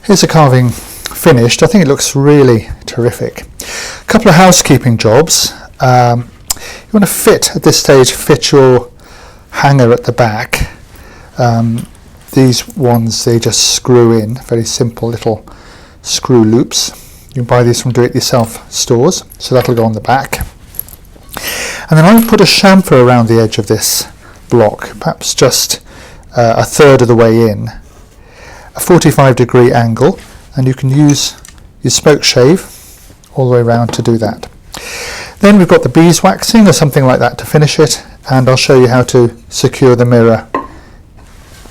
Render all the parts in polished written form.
Here's the carving finished. I think it looks really terrific. A couple of housekeeping jobs. You want to at this stage fit your hanger at the back. These ones, they just screw in, very simple little screw loops. You can buy these from do-it-yourself stores, so that'll go on the back. And then I'll put a chamfer around the edge of this block, perhaps just a third of the way in, a 45-degree angle, and you can use your spoke shave all the way around to do that. Then we've got the beeswaxing or something like that to finish it, and I'll show you how to secure the mirror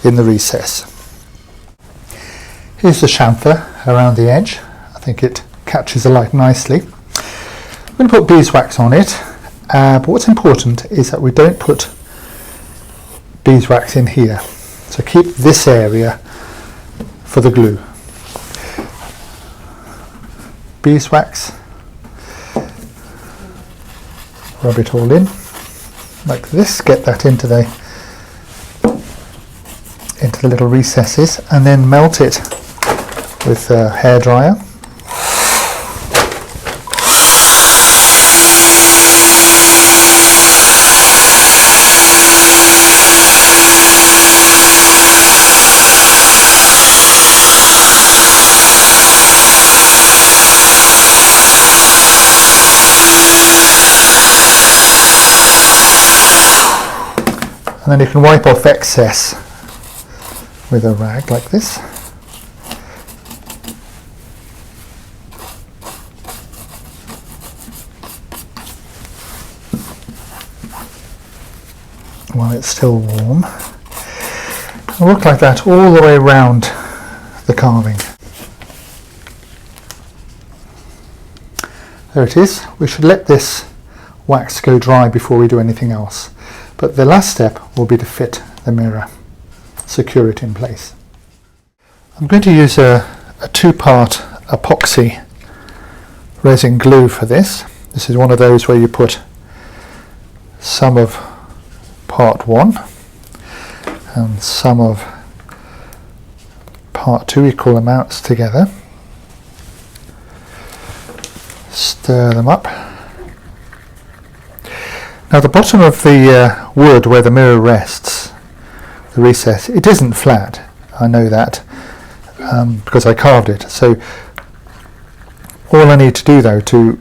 in the recess. Here's the chamfer around the edge. I think it catches the light nicely. I'm going to put beeswax on it, but what's important is that we don't put beeswax in here. So keep this area for the glue. Beeswax, rub it all in like this, get that into the little recesses, and then melt it with a hairdryer. And then you can wipe off excess with a rag like this. While it's still warm. It'll look like that all the way around the carving. There it is. We should let this wax go dry before we do anything else. But the last step will be to fit the mirror, secure it in place. I'm going to use a two-part epoxy resin glue for this. This is one of those where you put some of part 1 and some of part 2, equal amounts together. Stir them up. Now the bottom of the wood where the mirror rests, the recess, it isn't flat. I know that because I carved it. So all I need to do though to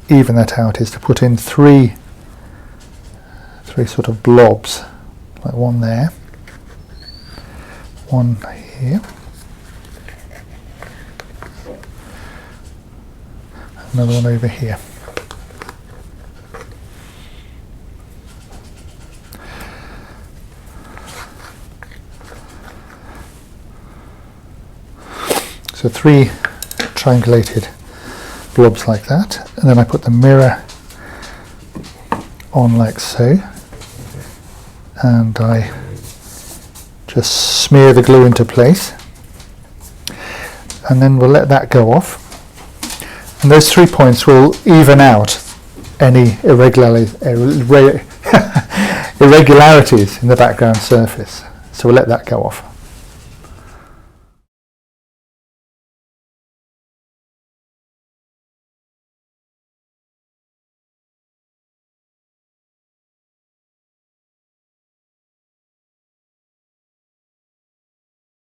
even that out is to put in three sort of blobs, like one there, one here, another one over here. So 3 triangulated blobs like that, and then I put the mirror on like so, and I just smear the glue into place, and then we'll let that go off, and those 3 points will even out any irregularities in the background surface, so we'll let that go off.